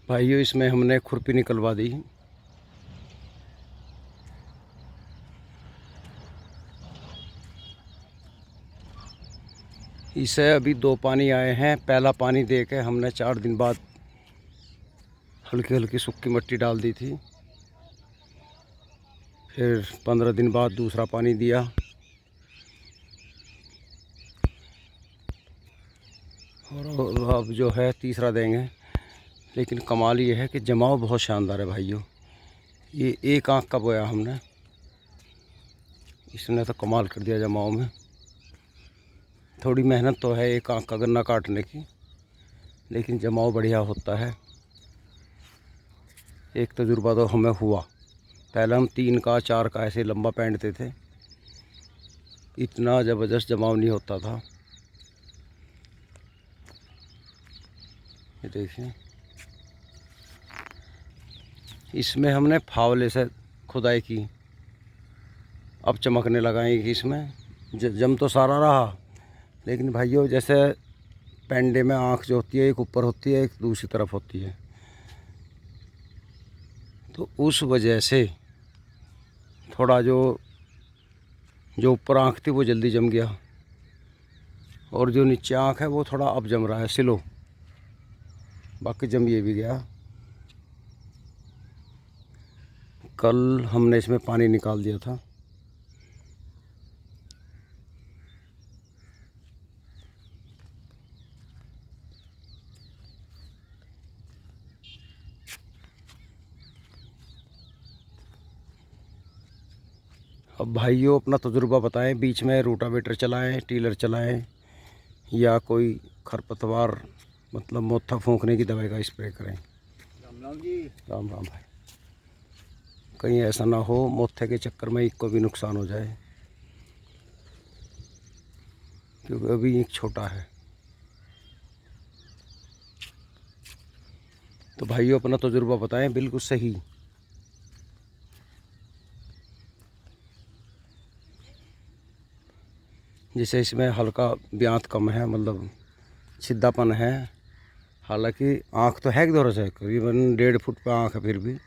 भाइयों, इसमें हमने खुरपी निकलवा दी। इसे अभी 2 पानी आए हैं। पहला पानी दे के हमने 4 दिन बाद हल्की हल्की सूखी मिट्टी डाल दी थी। फिर 15 दिन बाद दूसरा पानी दिया और अब जो है तीसरा देंगे। लेकिन कमाल ये है कि जमाव बहुत शानदार है भाइयों। ये एक आंख का बोया हमने, इसने तो कमाल कर दिया जमाव में। थोड़ी मेहनत तो है एक आंख का गन्ना काटने की, लेकिन जमाव बढ़िया होता है। एक तजुर्बा तो हमें हुआ। पहले हम 3 का 4 का ऐसे लंबा पहनते थे, इतना ज़बरदस्त जमाव नहीं होता था। ये देखिए, इसमें हमने फावले से खुदाई की। अब चमकने लगाएंगे इसमें। जम तो सारा रहा, लेकिन भाइयों जैसे पेंडे में आँख जो होती है एक ऊपर होती है एक दूसरी तरफ होती है, तो उस वजह से थोड़ा जो ऊपर आँख थी वो जल्दी जम गया, और जो नीचे आँख है वो थोड़ा अब जम रहा है स्लो। बाकी जम ये भी गया। कल हमने इसमें पानी निकाल दिया था। अब भाइयों अपना तजुर्बा बताएं, बीच में रोटावेटर चलाएं, टीलर चलाएं, या कोई खरपतवार मतलब मोथा फूंकने की दवाई का स्प्रे करें। राम राम जी। राम राम भाई। कहीं ऐसा ना हो मोथे के चक्कर में एक को भी नुकसान हो जाए, क्योंकि अभी एक छोटा है। तो भाइयों अपना तजुर्बा बताएं, बिल्कुल सही। जैसे इसमें हल्का ब्यांत कम है, मतलब सीधापन है। हालांकि आँख तो है एक से करीबन 1.5 फुट पे आँख है, फिर भी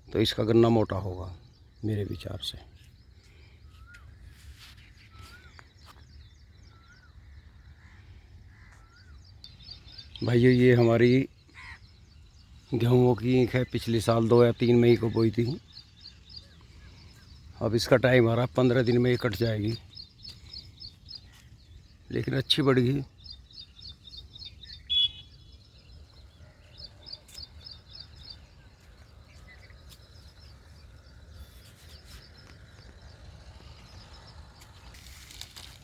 तो इसका गन्ना मोटा होगा मेरे विचार से। भाइयों ये हमारी गेहूँ की ईख है, पिछले साल 2 या 3 मई को बोई थी। अब इसका टाइम आ रहा, 15 दिन में ये कट जाएगी, लेकिन अच्छी बढ़ेगी।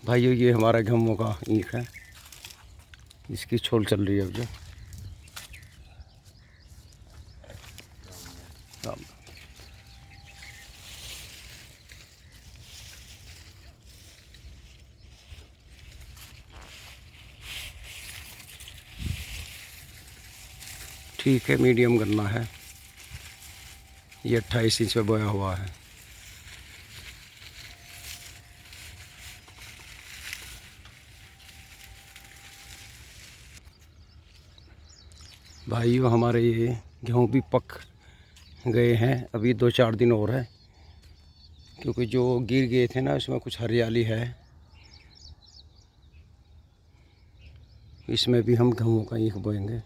भाइयों ये हमारा गेहूँ का ईख है, इसकी छोल चल रही है अब जो। राम। ठीक है, मीडियम गन्ना है। ये 28 इंच पे बोया हुआ है। भाइयों हमारे ये गेहूँ भी पक गए हैं, अभी 2-4 दिन और है, क्योंकि जो गिर गए थे ना उसमें कुछ हरियाली है। इसमें भी हम गेहूँ का ईख बोएंगे।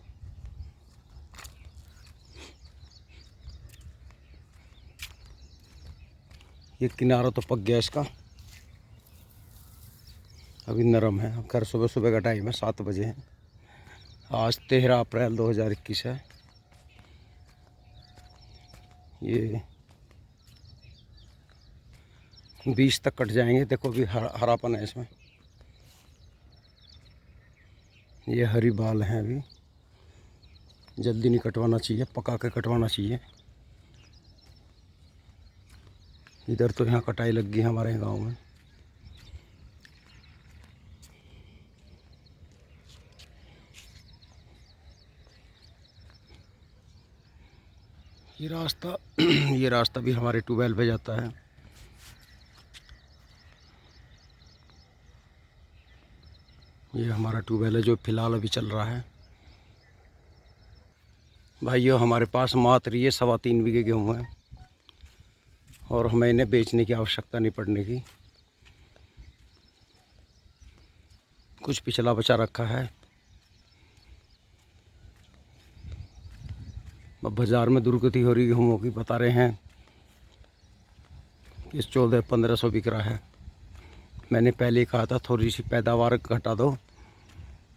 ये किनारा तो पक गया इसका, अभी नरम है। खैर सुबह सुबह का टाइम है, 7 बजे है। आज 13 अप्रैल 2021 है। ये 20 तक कट जाएंगे। देखो अभी हरापन है इसमें। ये हरी बाल हैं, अभी जल्दी नहीं कटवाना चाहिए, पका के कटवाना चाहिए। इधर तो यहाँ कटाई लग गई हमारे गांव में। ये रास्ता ये रास्ता भी हमारे ट्यूबवेल पे जाता है। ये हमारा ट्यूबवेल है जो फ़िलहाल अभी चल रहा है। भाइयों हमारे पास मात्र ये 3.25 बीघे गेहूँ है और हमें इन्हें बेचने की आवश्यकता नहीं पड़ने की। कुछ पिछला बचा रखा है। अब बाज़ार में दुर्गति हो रही गेहूँ की, बता रहे हैं कि 1400-1500 बिक रहा है। मैंने पहले ही कहा था थोड़ी सी पैदावार घटा दो,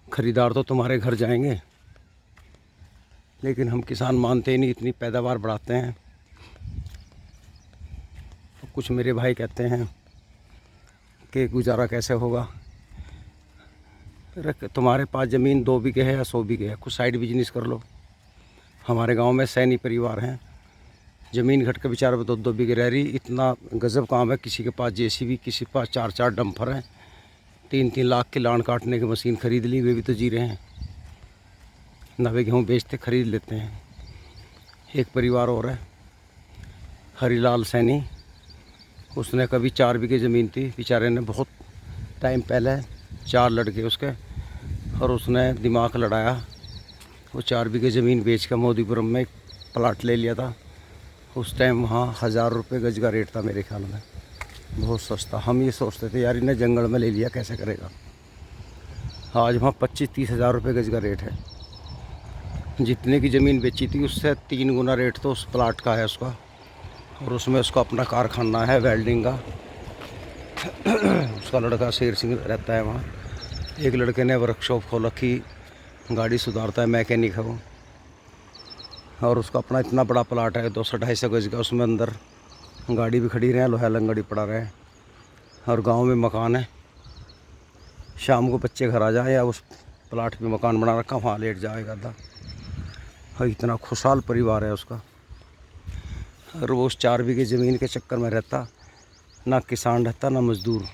खरीदार तो तुम्हारे घर जाएंगे। लेकिन हम किसान मानते ही नहीं, इतनी पैदावार बढ़ाते हैं। तो कुछ मेरे भाई कहते हैं कि गुजारा कैसे होगा। तुम्हारे पास ज़मीन 2 बीघे है या 100 बीघे है, कुछ साइड बिजनेस कर लो। हमारे गांव में सैनी परिवार हैं, ज़मीन घट के बेचारे में 2-2 बीघे रह रही। इतना गजब काम है, किसी के पास जेसीबी, किसी के पास 4-4 डंपर हैं। 3-3 लाख की लान काटने की मशीन ख़रीद ली, वे भी तो जी रहे हैं। नवे गेहूँ बेचते खरीद लेते हैं। एक परिवार और है, हरीलाल सैनी, उसने कभी 4 बीघे ज़मीन थी, बेचारे ने बहुत टाइम पहले 4 लड़के उसके, और उसने दिमाग लड़ाया। वो 4 बीघे ज़मीन बेच कर मोदीपुरम में एक प्लाट ले लिया था। उस टाइम वहाँ 1000 रुपये गज का रेट था मेरे ख्याल में, बहुत सस्ता। हम ये सोचते थे यार इन्हें जंगल में ले लिया कैसे करेगा। आज वहाँ 25-30 हज़ार रुपये गज का रेट है। जितने की ज़मीन बेची थी उससे 3 गुना रेट तो उस प्लाट का है उसका, और उसमें उसका अपना कारखाना है वेल्डिंग का। उसका लड़का शेर सिंह रहता है वहाँ। एक लड़के ने वर्कशॉप खोल रखी, गाड़ी सुधारता है, मैकेनिक है वो। और उसका अपना इतना बड़ा प्लाट है 200-250 गज का, उसमें अंदर गाड़ी भी खड़ी रहे, लोहा लंगड़ी पड़ा रहे, और गांव में मकान है। शाम को बच्चे घर आ जाए या उस प्लाट पे मकान बना रखा, वहाँ लेट जाएगा था। और इतना खुशहाल परिवार है उसका। और वो उस 4 बीघे ज़मीन के चक्कर में रहता, ना किसान रहता ना मज़दूर।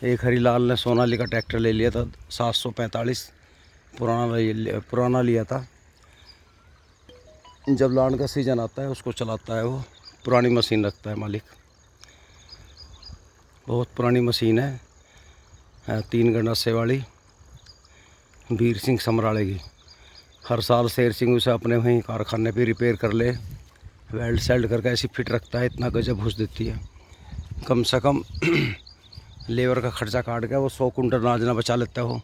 एक हरीलाल ने सोनालिका ट्रैक्टर ले लिया था 745, पुराना लिया था। जब लान का सीज़न आता है उसको चलाता है वो, पुरानी मशीन रखता है मालिक। बहुत पुरानी मशीन है, 3 गंडासे वाली, वीर सिंह समराले की। हर साल शेर सिंह उसे अपने वहीं कारखाने पे रिपेयर कर ले, वेल्ड सेल्ड करके ऐसी फिट रखता है, इतना गजब घुस देती है। कम से कम लेबर का खर्चा काट के वो 100 कुंटल अनाज ना बचा लेता हो।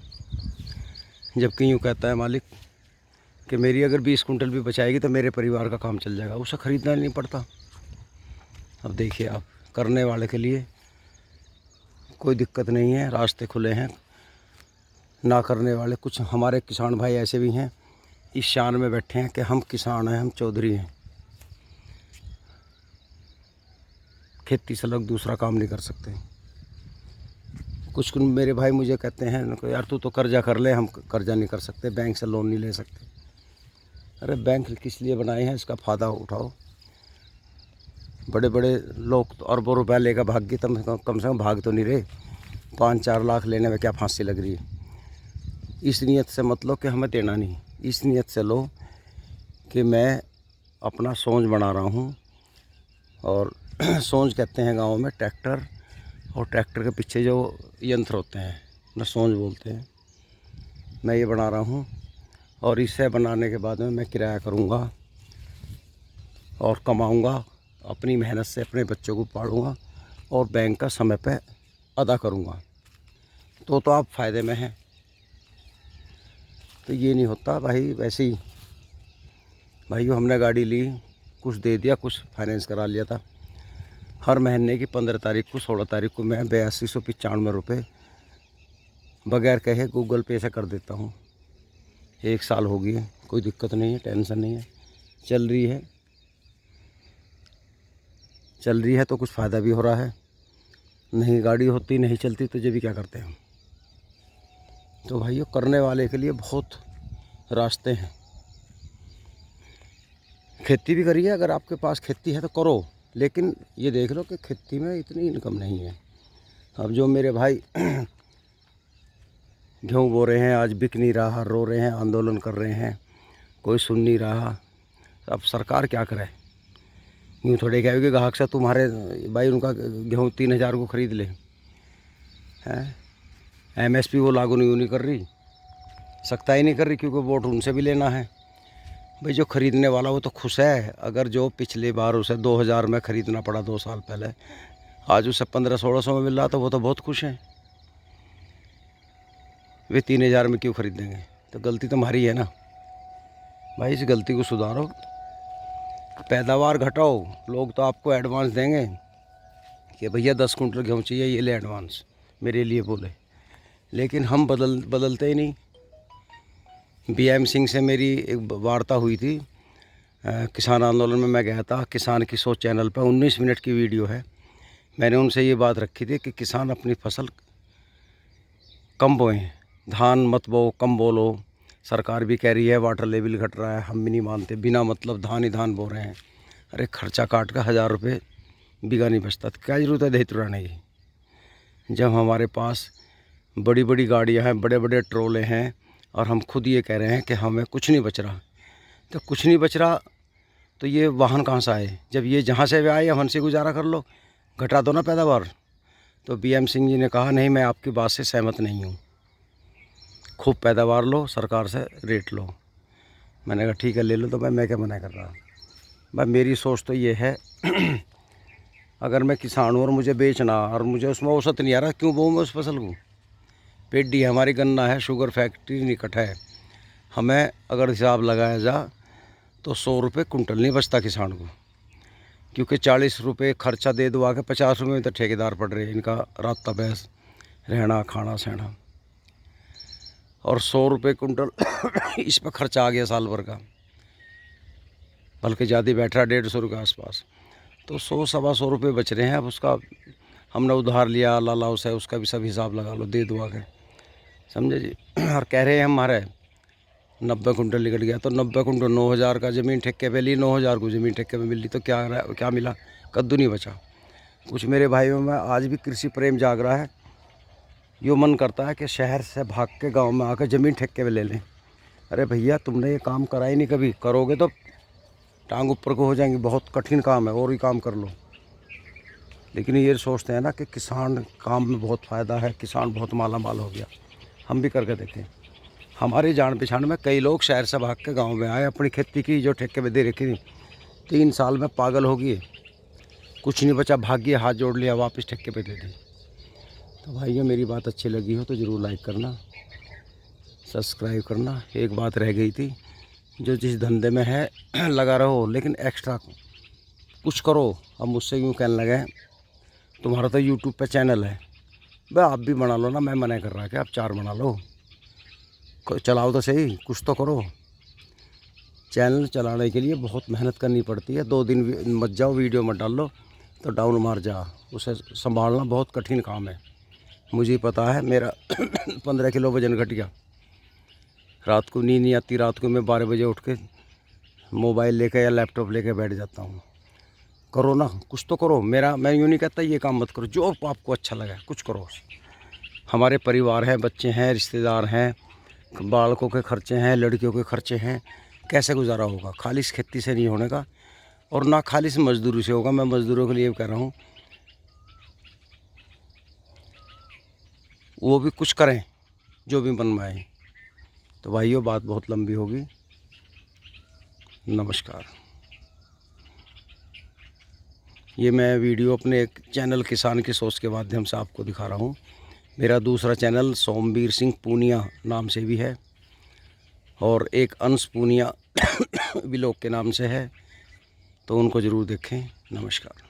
जबकि यूँ कहता है मालिक कि मेरी अगर 20 कुंटल भी बचाएगी तो मेरे परिवार का काम चल जाएगा, उसे ख़रीदना नहीं पड़ता। अब देखिए आप, करने वाले के लिए कोई दिक्कत नहीं है, रास्ते खुले हैं। ना करने वाले कुछ हमारे किसान भाई ऐसे भी हैं, इस शान में बैठे हैं कि हम किसान हैं, हम चौधरी हैं, खेती से अलग दूसरा काम नहीं कर सकते। कुछ मेरे भाई मुझे कहते हैं यार तू तो कर्जा कर ले, हम कर्जा नहीं कर सकते, बैंक से लोन नहीं ले सकते। अरे बैंक किस लिए बनाए हैं, इसका फ़ायदा उठाओ। बड़े बड़े लोग तो अरबों रुपया लेकर भाग गए, कम से कम भाग तो नहीं रहे। 5-4 लाख लेने में क्या फांसी लग रही है। इस नीयत से मत लो कि हमें देना नहीं, इस नीयत से लो कि मैं अपना सोच बना रहा हूँ। और सोच कहते हैं गाँव में ट्रैक्टर, और ट्रैक्टर के पीछे जो यंत्र होते हैं ना सोच बोलते हैं। मैं ये बना रहा हूँ, और इसे बनाने के बाद में मैं किराया करूँगा और कमाऊँगा, अपनी मेहनत से अपने बच्चों को पालूँगा और बैंक का समय पे अदा करूँगा। तो आप फ़ायदे में हैं। तो ये नहीं होता भाई। वैसे ही भाइयों हमने गाड़ी ली, कुछ दे दिया, कुछ फाइनेंस करा लिया था। हर महीने की 15 तारीख को 16 तारीख को मैं 8295 रुपये बगैर कहे गूगल पे से कर देता हूँ। 1 साल हो गई है, कोई दिक्कत नहीं है, टेंशन नहीं है, चल रही है तो कुछ फ़ायदा भी हो रहा है। नहीं गाड़ी होती, नहीं चलती तो ये भी क्या करते हैं। तो भाइयों करने वाले के लिए बहुत रास्ते हैं। खेती भी करिए, अगर आपके पास खेती है तो करो, लेकिन ये देख लो कि खेती में इतनी इनकम नहीं है। अब जो मेरे भाई गेहूँ बो रहे हैं, आज बिक नहीं रहा, रो रहे हैं, आंदोलन कर रहे हैं, कोई सुन नहीं रहा। अब सरकार क्या करे। यूँ थोड़े कहेगी ग्राहक से तुम्हारे भाई उनका गेहूँ 3000 को ख़रीद ले, हैं। MSP वो लागू नहीं कर रही, सख्ताई नहीं कर रही, क्योंकि वोट उनसे भी लेना है। भाई जो ख़रीदने वाला वो तो खुश है। अगर जो पिछली बार उसे 2000 में ख़रीदना पड़ा 2 साल पहले, आज उसे 1500-1600 में मिल रहा, तो वो तो बहुत खुश है। वे 3000 में क्यों ख़रीदेंगे? तो गलती तो हमारी है ना भाई। इस गलती को सुधारो, पैदावार घटाओ। लोग तो आपको एडवांस देंगे कि भैया 10 कुंटल गेहूँ चाहिए, ये ले एडवांस मेरे लिए बोले, लेकिन हम बदलते ही नहीं। BM सिंह से मेरी एक वार्ता हुई थी किसान आंदोलन में। मैं गया था, किसान की सोच चैनल पर 19 मिनट की वीडियो है। मैंने उनसे ये बात रखी थी कि किसान अपनी फसल कम बोएं, धान मत बो, कम बोलो। सरकार भी कह रही है वाटर लेवल घट रहा है, हम भी नहीं मानते, बिना मतलब धान ही धान बो रहे हैं। अरे खर्चा काट कर 1000 रुपये बीघा नहीं बचता, तो क्या ज़रूरत है दही तुराने की? जब हमारे पास बड़ी बड़ी गाड़ियाँ हैं, बड़े बड़े ट्रोले हैं, और हम खुद ये कह रहे हैं कि हमें कुछ नहीं बच रहा, तो कुछ नहीं बच रहा तो ये वाहन कहाँ से आए? जब ये जहाँ से भी आए हम से गुजारा कर लो, घटा दो ना पैदावार। तो BM सिंह जी ने कहा नहीं, मैं आपकी बात से सहमत नहीं हूँ, खूब पैदावार लो, सरकार से रेट लो। मैंने कहा ठीक है ले लो, तो भाई मैं क्या मना कर रहा। भाई मेरी सोच तो ये है अगर मैं किसान हूँ और मुझे बेचना, और मुझे उसमें औसत नहीं आ रहा, क्यों बोऊँ मैं उस फसल को? पेडी है हमारी, गन्ना है, शुगर फैक्ट्री निकट है। हमें अगर हिसाब लगाया जा तो 100 रुपये कुंटल नहीं बचता किसान को, क्योंकि 40 रुपये खर्चा दे दो आके, 50 रुपये में तो ठेकेदार पड़ रहे हैं, इनका रास्ता बहस, रहना खाना सहना, और 100 रुपये कुंटल इस पर खर्चा आ गया साल भर का, बल्कि ज़्यादा बैठ रहा 150 रुपये के आसपास। तो 100-125 रुपये बच रहे हैं। अब उसका हमने उधार लिया लाला उसे, उसका भी सब हिसाब लगा लो, दे दो आके, समझे जी। और कह रहे हैं हमारे 90 कुंटल निकल गया, तो 90 कुंटल 9000 का ज़मीन ठेके पे ली, 9000 को ज़मीन ठेके पे मिल ली, तो क्या मिला? कद्दू नहीं बचा। कुछ मेरे भाइयों में आज भी कृषि प्रेम जाग रहा है। यो मन करता है कि शहर से भाग के गांव में आकर ज़मीन ठेके पे ले लें। अरे भैया तुमने ये काम करा ही नहीं कभी, करोगे तो टांग ऊपर को हो जाएंगी। बहुत कठिन काम है, और ही काम कर लो। लेकिन ये सोचते हैं ना कि किसान काम में बहुत फ़ायदा है, किसान बहुत माला माल हो गया। हम भी करके देखें। हमारी जान पहचान में कई लोग शहर से भाग के गांव में आए, अपनी खेती की जो ठेके पे दे रखी थी, 3 साल में पागल हो गए, कुछ नहीं बचा, भाग गया, हाथ जोड़ लिया, वापस ठेके पे दे दी। तो भाइयों मेरी बात अच्छी लगी हो तो ज़रूर लाइक करना, सब्सक्राइब करना। एक बात रह गई थी, जो जिस धंधे में है लगा रहो, लेकिन एक्स्ट्रा कुछ करो। अब मुझसे यूँ कहने लगे तुम्हारा तो यूट्यूब पे चैनल है, भाई आप भी बना लो ना, मैं मना कर रहा कि आप 4 बना लो, चलाओ तो सही, कुछ तो करो। चैनल चलाने के लिए बहुत मेहनत करनी पड़ती है। 2 दिन मत जाओ, वीडियो मत डाल लो तो डाउन मार जा, उसे संभालना बहुत कठिन काम है। मुझे पता है, मेरा 15 किलो वज़न घट गया। रात को नींद नहीं आती, रात को मैं 12 बजे उठ के मोबाइल लेकर या लैपटॉप लेकर बैठ जाता हूँ। करो ना, कुछ तो करो। मैं यूँ नहीं कहता ये काम मत करो, जो आपको अच्छा लगे कुछ करो। हमारे परिवार हैं, बच्चे हैं, रिश्तेदार हैं, बालकों के खर्चे हैं, लड़कियों के खर्चे हैं, कैसे गुजारा होगा? खालिश खेती से नहीं होने का, और ना खालिश मजदूरी से होगा। मैं मज़दूरों के लिए कह रहा हूँ वो भी कुछ करें, जो भी बनवाएं। तो भाइयों बात बहुत लंबी होगी। नमस्कार। ये मैं वीडियो अपने एक चैनल किसान की सोच के माध्यम से आपको दिखा रहा हूँ। मेरा दूसरा चैनल सोमवीर सिंह पूनिया नाम से भी है, और एक अंश पूनिया व्लॉग के नाम से है, तो उनको ज़रूर देखें। नमस्कार।